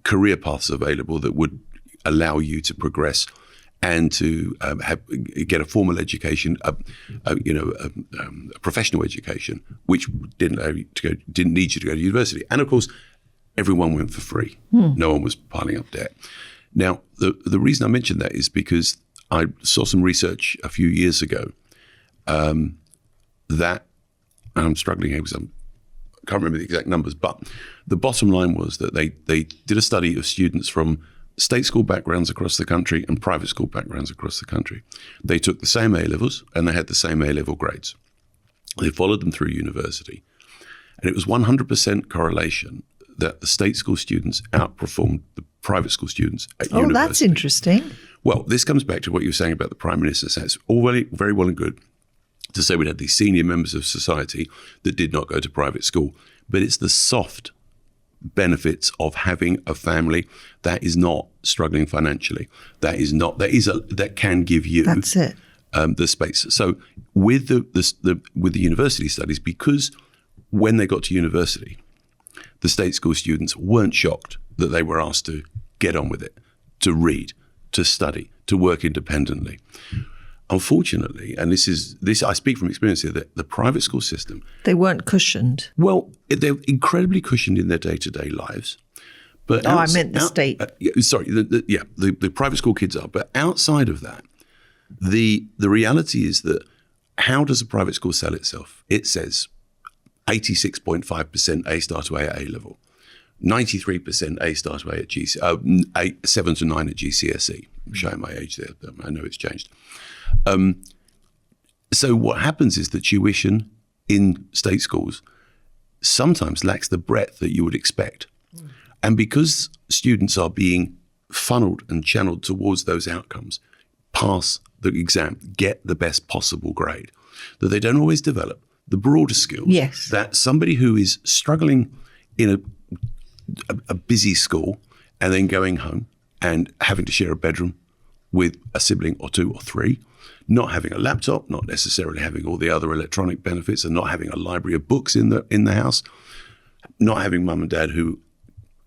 career paths available that would allow you to progress and to get a formal education, a professional education, which didn't need you to go to university. And of course, everyone went for free. No one was piling up debt. Now, the reason I mentioned that is because I saw some research a few years ago that, and I'm struggling here because I can't remember the exact numbers, but the bottom line was that they did a study of students from state school backgrounds across the country and private school backgrounds across the country. They took the same A-levels and they had the same A-level grades. They followed them through university. And it was 100% correlation that the state school students outperformed the private school students at university. Oh, that's interesting. Well, this comes back to what you were saying about the Prime Minister. So it's all very well and good to say we had these senior members of society that did not go to private school. But it's the soft benefits of having a family that is not struggling financially, that can give you that's it. The space. So with the university studies, because when they got to university, the state school students weren't shocked that they were asked to get on with it, to read, to study, to work independently. Unfortunately, and this I speak from experience here, that the private school system, they weren't cushioned. Well, they're incredibly cushioned in their day-to-day lives. But I meant the state. The private school kids are. But outside of that, the reality is that how does a private school sell itself? It says 86.5% A star to A at A level, 93% A star to A at 7 to 9 at GCSE. I'm showing my age there. I know it's changed. So what happens is that tuition in state schools sometimes lacks the breadth that you would expect. And because students are being funneled and channeled towards those outcomes, pass the exam, get the best possible grade, that they don't always develop the broader skills that somebody who is struggling in a busy school and then going home and having to share a bedroom with a sibling or two or three, not having a laptop, not necessarily having all the other electronic benefits, and not having a library of books in the house, not having mum and dad who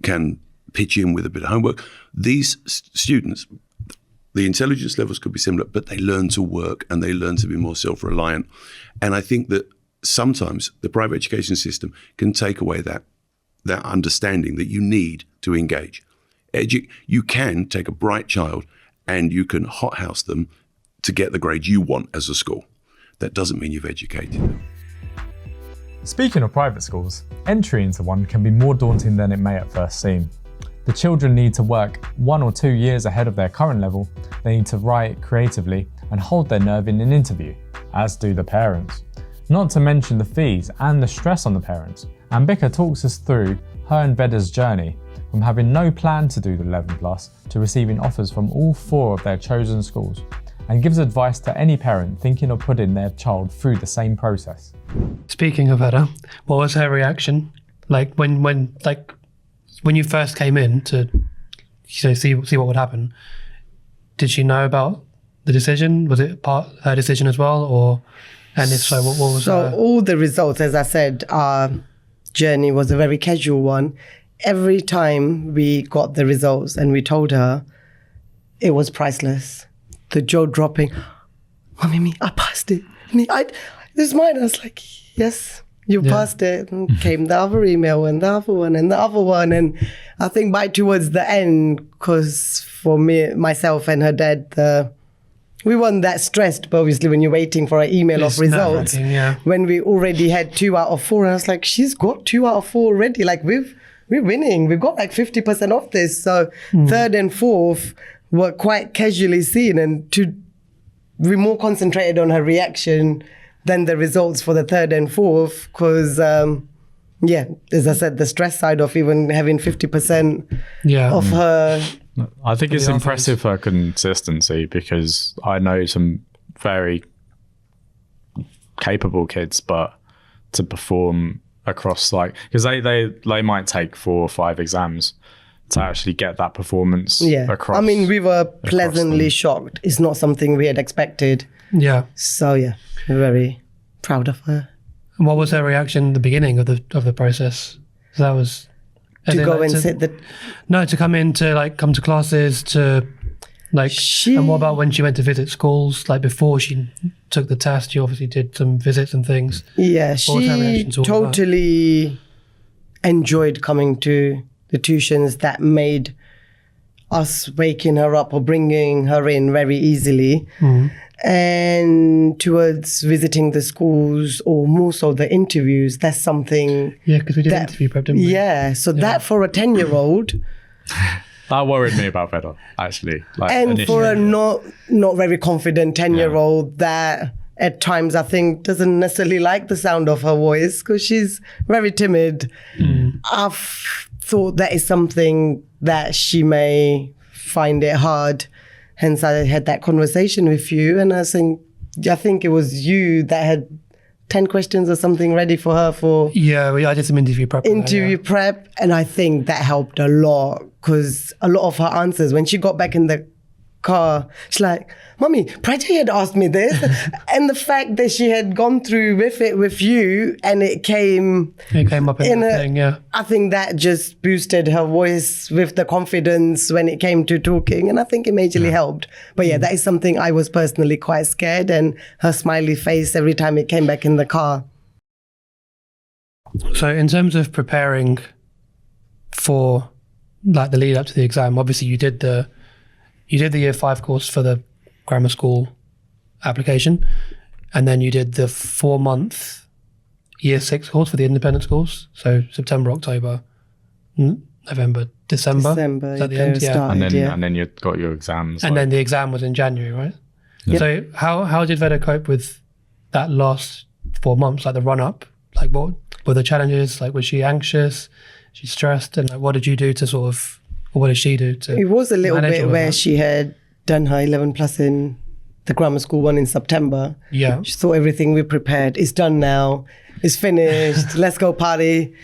can pitch in with a bit of homework. These students, the intelligence levels could be similar, but they learn to work and they learn to be more self-reliant. And I think that sometimes the private education system can take away that understanding that you need to engage. You can take a bright child and you can hothouse them to get the grade you want as a school. That doesn't mean you've educated them. Speaking of private schools, entry into one can be more daunting than it may at first seem. The children need to work 1 or 2 years ahead of their current level, they need to write creatively and hold their nerve in an interview, as do the parents. Not to mention the fees and the stress on the parents. Ambika talks us through her and Veda's journey from having no plan to do the 11+ to receiving offers from all 4 of their chosen schools, and gives advice to any parent thinking of putting their child through the same process. Speaking of Veda, what was her reaction? Like when you first came in to see what would happen, did she know about the decision? Was it her decision as well, or and if so, what was so all the results? As I said, our journey was a very casual one. Every time we got the results and we told her, it was priceless. The jaw dropping. Oh, Mimi, I passed it. This is mine. I was like, yes, You passed it. And came the other email and the other one and the other one. And I think by towards the end, because for me, myself and her dad, we weren't that stressed, but obviously when you're waiting for an email of results, when we already had 2 out of 4, and I was like, she's got 2 out of 4 already. Like we're winning. We've got like 50% off this. So third and fourth were quite casually seen, and we more concentrated on her reaction than the results for the third and fourth, because as I said, the stress side of even having 50% of her. I think it's impressive her consistency, because I know some very capable kids, but to perform across because they might take 4 or 5 exams to actually get that performance across. I mean, we were pleasantly shocked. It's not something we had expected. Yeah. So we're very proud of her. And what was her reaction at the beginning of the process? That was to go and sit to come in to come to classes to and what about when she went to visit schools? Like before she took the test, you obviously did some visits and things. Yeah, she totally enjoyed coming to the tuitions. That made us waking her up or bringing her in very easily. And towards visiting the schools, or more so the interviews, that's something. Yeah, because we did interview prep, didn't we? Yeah, so that for a 10-year-old. That worried me about Veda, actually. And for a not very confident 10-year-old that at times I think doesn't necessarily like the sound of her voice, because she's very timid. I've thought that is something that she may find it hard. Hence, I had that conversation with you, and I think it was you that had 10 questions or something ready for her for. Yeah, I did some interview prep. Prep, and I think that helped a lot, because a lot of her answers, when she got back in the car, she's like, "Mummy, Prajay had asked me this," and the fact that she had gone through with it with you, and it came up in the thing. Yeah, I think that just boosted her voice with the confidence when it came to talking, and I think it majorly helped. But that is something I was personally quite scared, and her smiley face every time it came back in the car. So in terms of preparing for the lead up to the exam, obviously you did the year 5 course for the grammar school application, and then you did the 4-month year 6 course for the independent schools. So September, October, November, December. At the end, and then you got your exams. And then the exam was in January, right? Yep. So how did Veda cope with that last 4 months, the run up? What were the challenges? Was she anxious? She stressed? And what did you do to or what did she do to? It was a little bit where she had done her 11 plus in the grammar school one in September. Yeah. She thought everything we prepared is done now, it's finished, let's go party.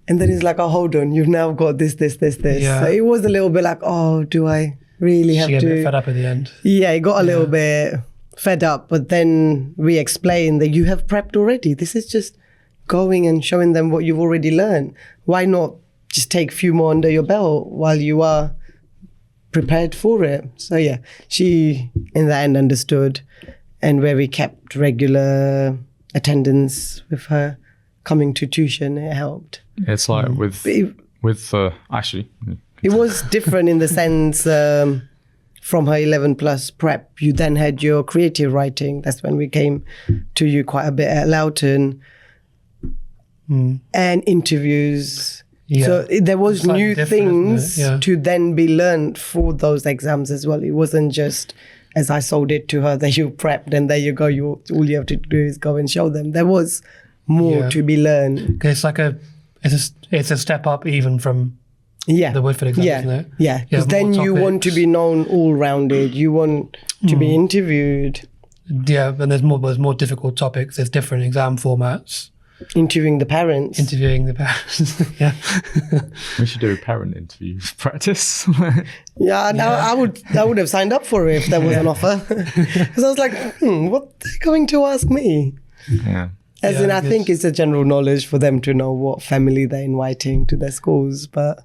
And then it's like, oh, hold on, you've now got this. Yeah. So it was a little bit like, oh, do I really have to? She got a bit fed up at the end. Yeah, it got a little bit fed up. But then we explained that you have prepped already. This is just going and showing them what you've already learned. Why not just take a few more under your belt while you are prepared for it? So she in the end understood, and where we kept regular attendance with her coming to tuition, it helped. It's like actually it was different in the sense from her 11 plus prep, you then had your creative writing. That's when we came to you quite a bit at Loughton, and interviews. Yeah. So there was new things to then be learned for those exams as well. It wasn't just, as I sold it to her, that you prepped and there you go. All you have to do is go and show them. There was more to be learned. It's it's a step up even from the Woodford exam, isn't it? Yeah, because then you want to be known all-rounded. You want to be interviewed. Yeah, and there's more difficult topics. There's different exam formats. Interviewing the parents. Yeah. We should do a parent interview practice. I would have signed up for it if there was an offer. Because I was like, what are they going to ask me? Yeah. I think it's a general knowledge for them to know what family they're inviting to their schools. But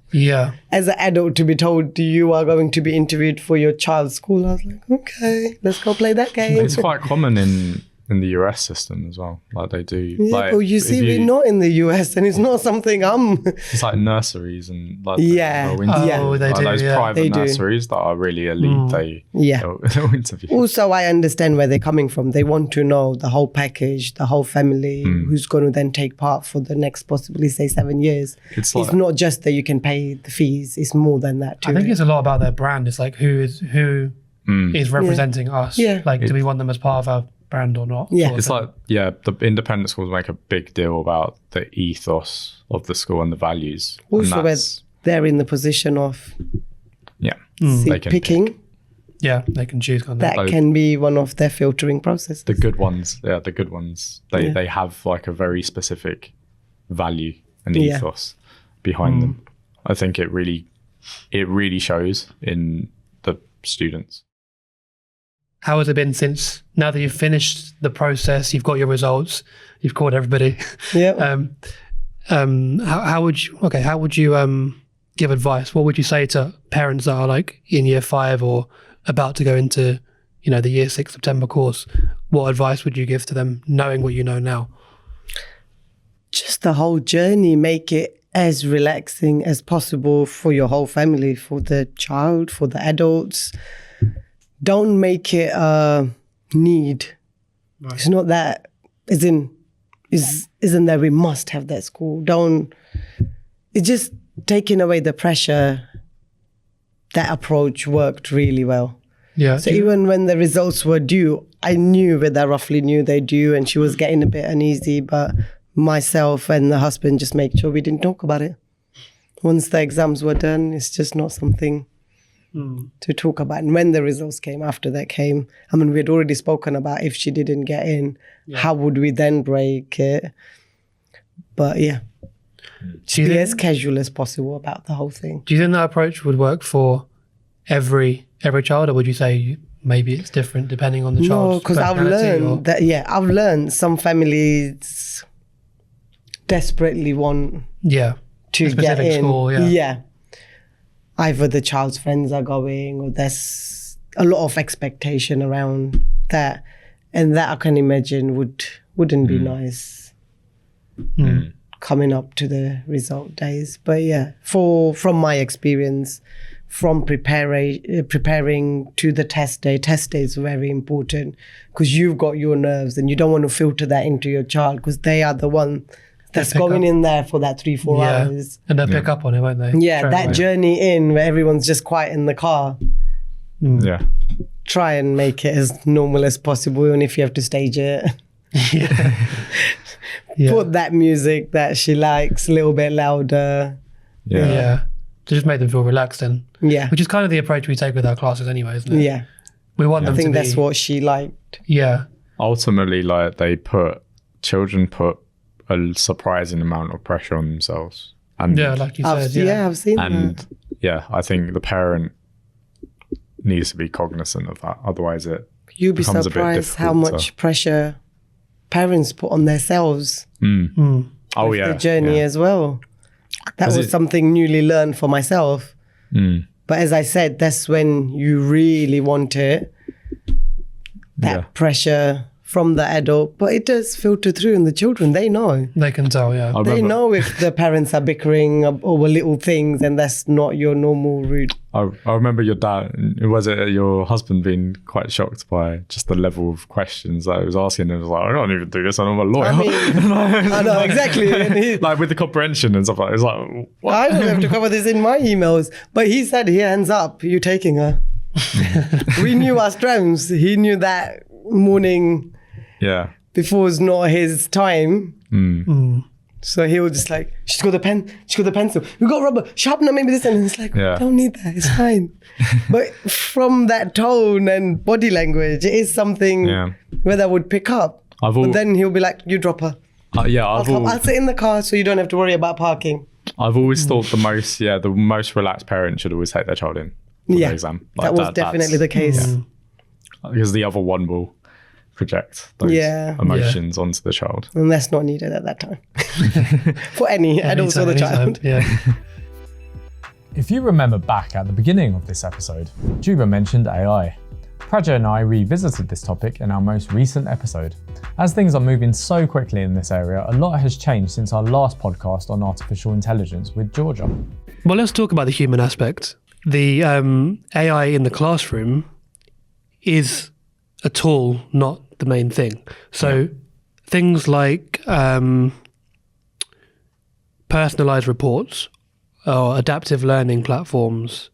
as an adult, to be told you are going to be interviewed for your child's school, I was like, okay, let's go play that game. It's quite common in the US system as well. Like they do. Yeah, like, but you see, we're not in the US, and it's not something It's like nurseries and like Yeah. they'll interview, Oh, they like do, those yeah. private They do. nurseries that are really elite. They'll interview. Also, I understand where they're coming from. They want to know the whole package, the whole family, who's going to then take part for the next possibly, say, 7 years. It's It's not just that you can pay the fees. It's more than that too. I think it's a lot about their brand. It's like who is representing us. Yeah. Like, do we want them as part of our brand or not? Yeah. Sort of It's thing. like, the independent schools make a big deal about the ethos of the school and the values. And Also, where they're in the position of they seat can picking. Yeah, they can choose. Can't they? That Like- can be one of their filtering processes. the good ones, they have like a very specific value and Yeah. ethos behind them. I think it really shows in the students. How has it been since now that you've finished the process, you've got your results, you've called everybody? Yeah. How would you give advice? What would you say to parents that are like in year 5 or about to go into, the year 6 September course? What advice would you give to them, knowing what you know now? Just the whole journey, make it as relaxing as possible for your whole family, for the child, for the adults. Don't make it a need. Right. It's not that, isn't that we must have that school. It's just taking away the pressure. That approach worked really well. Yeah. So even when the results were due, I knew that I roughly knew they're due, and she was getting a bit uneasy, but myself and the husband just made sure we didn't talk about it. Once the exams were done, it's just not something to talk about. And when the results came, after that came, we had already spoken about if she didn't get in, how would we then break it? But yeah, to be as casual as possible about the whole thing. Do you think that approach would work for every child, or would you say maybe it's different depending on the child's No, because I've personality, learned that, I've learned some families desperately want to a specific get in. school, yeah. Either the child's friends are going, or there's a lot of expectation around that, and that I can imagine wouldn't be nice coming up to the result days. But from my experience, from preparing to the test day is very important, because you've got your nerves and you don't want to filter that into your child, because they are the one that's going in there for that 3-4 hours. And they'll pick up on it, won't they? Yeah, Straight that away. journey in where everyone's just quiet in the car. Yeah. Try and make it as normal as possible, and if you have to stage it. Put that music that she likes a little bit louder. Yeah. To just make them feel relaxed then. Yeah. Which is kind of the approach we take with our classes anyway, isn't it? Yeah. We want them to be... I think that's what she liked. Yeah. Ultimately, like children put a surprising amount of pressure on themselves. And like you said. I've seen and that. I think the parent needs to be cognizant of that. Otherwise, it you'd be becomes surprised a bit how much pressure parents put on themselves. Oh with the journey as well. That was something newly learned for myself. But as I said, that's when you really want it. That pressure from the adult, but it does filter through in the children. They know. They can tell, yeah. They know if the parents are bickering over little things, and that's not your normal route. I remember your husband being quite shocked by just the level of questions that I was asking. And was like, I can't even do this. I'm a lawyer. I know, exactly. And like with the comprehension and stuff like that. It's like, what? I don't have to cover this in my emails. But he said, hands up, you're taking her. We knew our strengths. He knew that morning before was not his time. So he was just like, she's got the pen, she's got the pencil, we got rubber, sharpener, maybe this, and it's like, don't need that, it's fine. But from that tone and body language, it is something where that would pick up. But then he'll be like, you drop her. I'll sit in the car so you don't have to worry about parking. I've always thought the most relaxed parent should always take their child in for the exam. Like that was definitely the case. Because the other one will project those emotions onto the child. And that's not needed at that time. For any adults or the child. If you remember back at the beginning of this episode, Juba mentioned AI. Praja and I revisited this topic in our most recent episode. As things are moving so quickly in this area, a lot has changed since our last podcast on artificial intelligence with Georgia. Well, let's talk about the human aspect. The AI in the classroom is a tool, not the main thing. So things like personalized reports or adaptive learning platforms,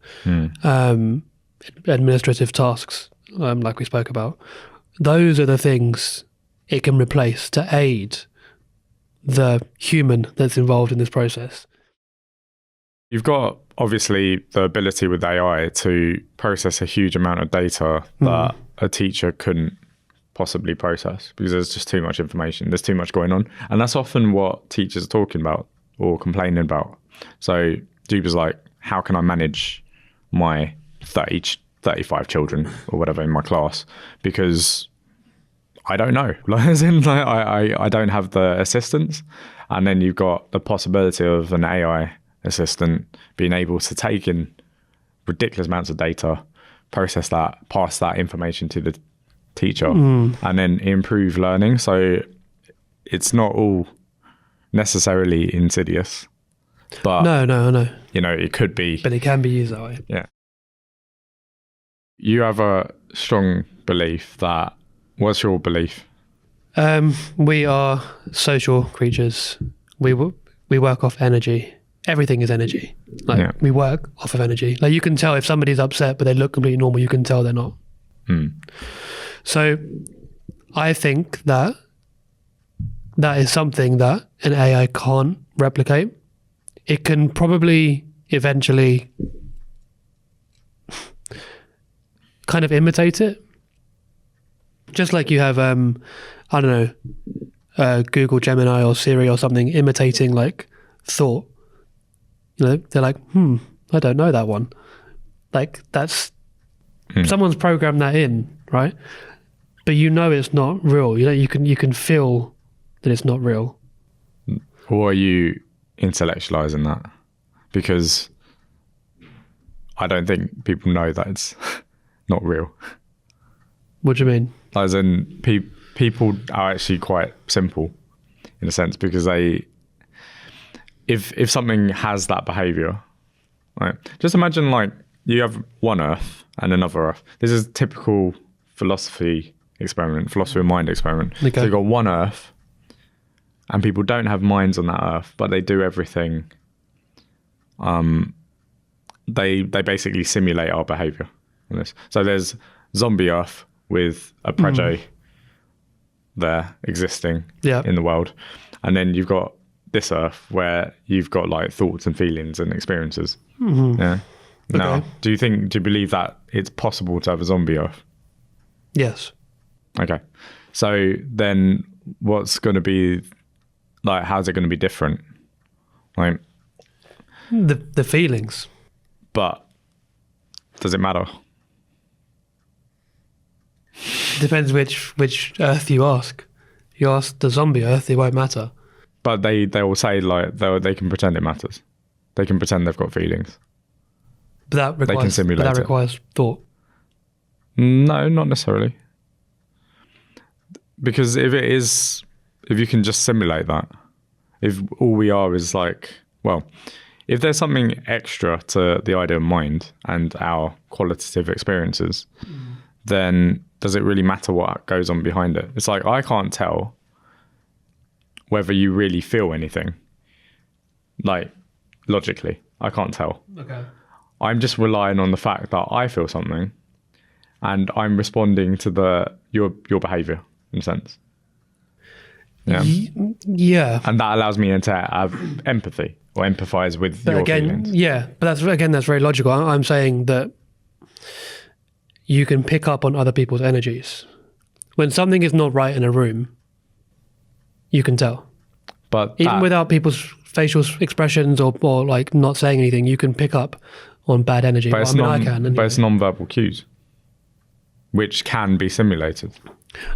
administrative tasks, like we spoke about, those are the things it can replace to aid the human that's involved in this process. You've got, obviously, the ability with AI to process a huge amount of data that a teacher couldn't possibly process because there's just too much information. There's too much going on. And that's often what teachers are talking about or complaining about. So Juba's like, how can I manage my 35 children or whatever in my class? Because I don't know. As in, I don't have the assistance. And then you've got the possibility of an AI assistant being able to take in ridiculous amounts of data, process that, pass that information to the teacher, and then improve learning. So it's not all necessarily insidious. But No. You know, it could be. But it can be used that way. Yeah. You have a strong belief that, what's your belief? We are social creatures. We work off energy. Everything is energy. We work off of energy. Like, you can tell if somebody's upset but they look completely normal, you can tell they're not. So I think that is something that an AI can't replicate. It can probably eventually kind of imitate it. Just like you have, I don't know, Google Gemini or Siri or something imitating like thought. You know, they're like, I don't know that one. Like, that's someone's programmed that in, right? But you know it's not real. You know, you can feel that it's not real. Or are you intellectualizing that? Because I don't think people know that it's not real. What do you mean? As in, people are actually quite simple in a sense, because if something has that behavior, right? Just imagine like you have one Earth and another Earth. This is a typical philosophy of mind experiment. Okay. So you've got one Earth, and people don't have minds on that Earth, but they do everything. They basically simulate our behavior on this. So there's zombie Earth with a prejay there existing in the world, and then you've got this Earth where you've got like thoughts and feelings and experiences. Yeah. Okay. Now, do you believe that it's possible to have a zombie Earth? Yes. Okay. So then what's going to be like, how's it going to be different? Like the feelings. But does it matter? Depends which Earth you ask. You ask the zombie Earth, it won't matter. But they will say like they can pretend it matters. They can pretend they've got feelings. But that requires, they can simulate that requires thought. No, not necessarily. Because if you can just simulate that, if all we are is like, well, if there's something extra to the idea of mind and our qualitative experiences, then does it really matter what goes on behind it? It's like, I can't tell whether you really feel anything. Like, logically, I can't tell. Okay. I'm just relying on the fact that I feel something, and I'm responding to your behaviour, in a sense. Yeah. Yeah. And that allows me to have empathy or empathise with your feelings. Yeah, but that's very logical. I'm saying that you can pick up on other people's energies. When something is not right in a room, you can tell. But even without people's facial expressions or like not saying anything, you can pick up on bad energy. But I can. Anyway. But it's non-verbal cues, which can be simulated.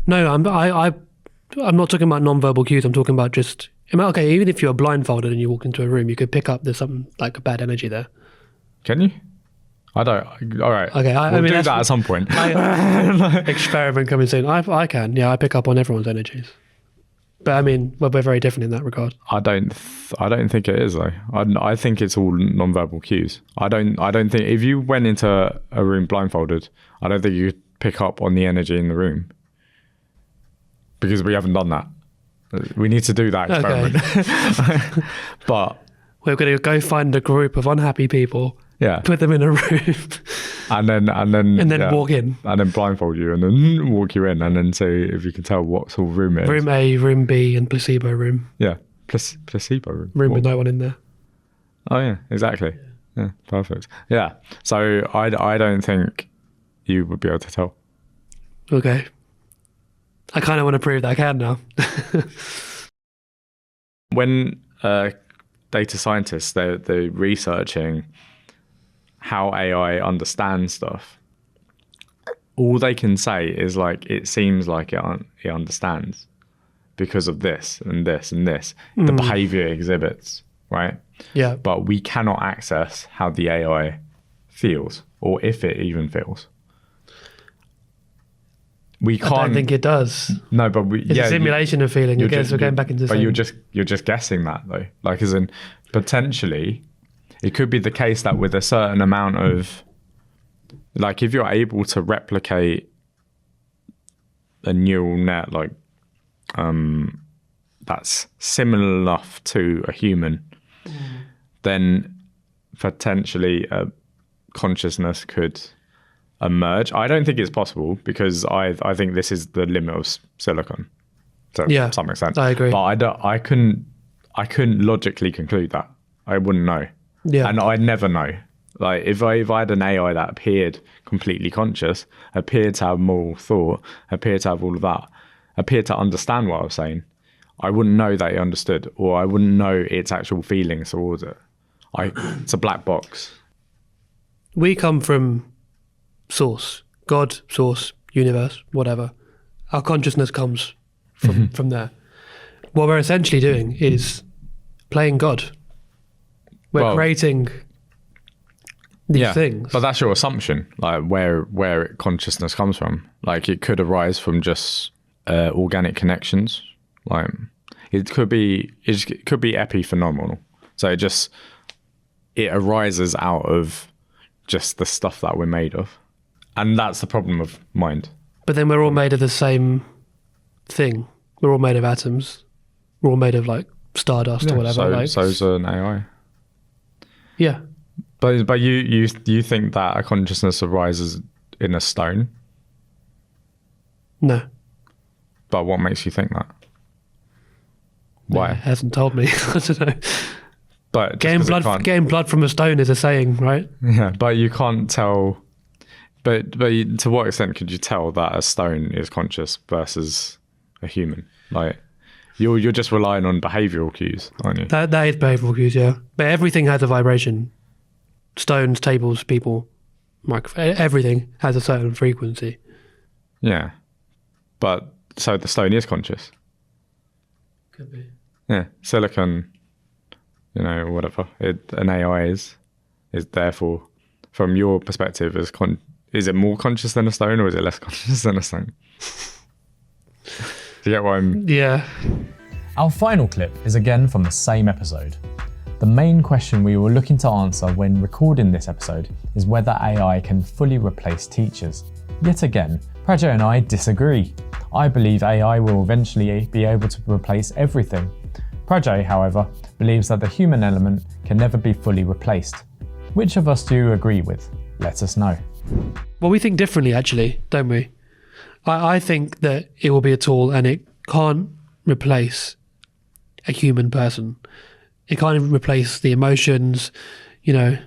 No, I'm not talking about non-verbal cues. I'm talking about just, okay, even if you're blindfolded and you walk into a room, you could pick up there's something like a bad energy there. Can you? I don't. All right. Okay, we'll do that at some point. Experiment coming soon. I can. Yeah, I pick up on everyone's energies. But I mean, we're very different in that regard. I don't think it is though. I think it's all non-verbal cues. I don't think if you went into a room blindfolded, I don't think you could pick up on the energy in the room, because we haven't done that. We need to do that experiment. Okay. But we're going to go find a group of unhappy people. Yeah. Put them in a room. and then walk in. And then blindfold you and then walk you in and then see if you can tell what sort of room it is. Room A, room B, and placebo room. Yeah. Placebo room. Room with no one in there. Oh yeah, exactly. Yeah, perfect. Yeah. So I don't think you would be able to tell. Okay. I kind of want to prove that I can now. When data scientists, they're researching how AI understands stuff, all they can say is like, it seems like it understands because of this and this and this, the behavior it exhibits, right? Yeah. But we cannot access how the AI feels, or if it even feels. We can't. I don't think it does. No, but it's a simulation of feeling. I guess we're going back into. But you're just guessing that though. Like, as in, potentially, it could be the case that with a certain amount of, like, if you're able to replicate a neural net, like, that's similar enough to a human, then potentially a consciousness could emerge. I don't think it's possible, because I think this is the limit of silicon to some extent. I agree. But I couldn't logically conclude that. I wouldn't know. Yeah. And I'd never know. Like, if I had an AI that appeared completely conscious, appeared to have moral thought, appeared to have all of that, appeared to understand what I was saying, I wouldn't know that it understood, or I wouldn't know its actual feelings towards it. It's a black box. We come from source, God, source, universe, whatever. Our consciousness comes from there. What we're essentially doing is playing God. We're creating these things. But that's your assumption, like where consciousness comes from. Like, it could arise from just organic connections. Like, it could be epiphenomenal. So it arises out of just the stuff that we're made of. And that's the problem of mind. But then we're all made of the same thing. We're all made of atoms. We're all made of, like, stardust or whatever. So's an AI. Yeah. But you think that a consciousness arises in a stone? No. But what makes you think that? Why? It hasn't told me. I don't know. But getting blood from a stone is a saying, right? Yeah, but you can't tell. But to what extent could you tell that a stone is conscious versus a human? Like, you're just relying on behavioural cues, aren't you? That is behavioural cues, yeah. But everything has a vibration. Stones, tables, people, microphone, everything has a certain frequency. Yeah, but so the stone is conscious. Could be. Yeah, silicon, whatever. An AI is therefore, from your perspective, is it more conscious than a stone, or is it less conscious than a stone? Do you get what I'm... Yeah. Our final clip is again from the same episode. The main question we were looking to answer when recording this episode is whether AI can fully replace teachers. Yet again, Prajo and I disagree. I believe AI will eventually be able to replace everything. Prajo, however, believes that the human element can never be fully replaced. Which of us do you agree with? Let us know. Well, we think differently, actually, don't we? I think that it will be a tool and it can't replace a human person. It can't even replace the emotions, Yeah.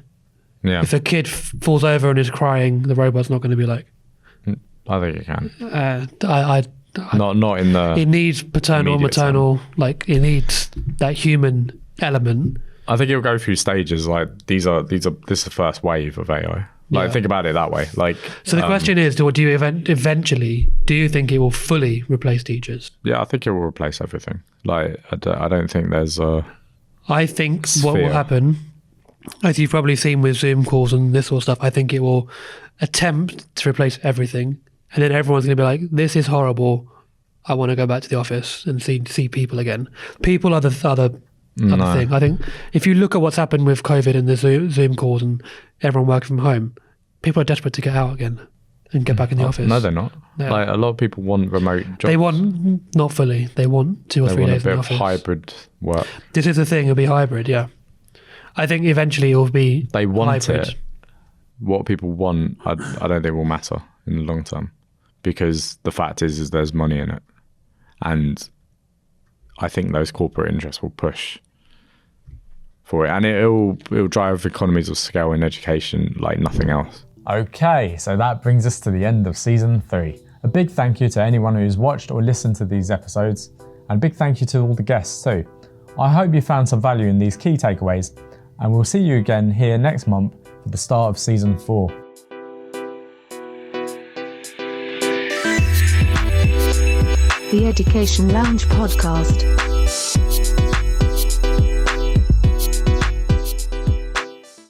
If a kid falls over and is crying, the robot's not going to be like... I think it can. Not in the... It needs paternal, maternal, like, it needs that human element. I think it'll go through stages. Like, this is the first wave of AI. Like, think about it that way. Like, so the question is, do you eventually, do you think it will fully replace teachers? Yeah, I think it will replace everything. Like, I don't think there's a... I think what will happen as you've probably seen with Zoom calls and this sort of stuff, I think it will attempt to replace everything. And then everyone's going to be like, this is horrible. I want to go back to the office and see people again. People are the other thing. I think if you look at what's happened with COVID and the Zoom calls and everyone working from home, people are desperate to get out again and get back in the office. No, they're not. Yeah. Like, a lot of people want remote jobs. They want, not fully, they want 2 or 3 days in the office. They want a bit of hybrid work. This is the thing, it'll be hybrid, yeah. I think eventually it will be They want hybrid. it. What people want, I don't think will matter in the long term, because the fact is there's money in it. And I think those corporate interests will push for it. And it'll drive economies of scale in education like nothing else. Okay, so that brings us to the end of season 3. A big thank you to anyone who's watched or listened to these episodes, and a big thank you to all the guests too. I hope you found some value in these key takeaways, and we'll see you again here next month for the start of season 4. The Education Lounge Podcast.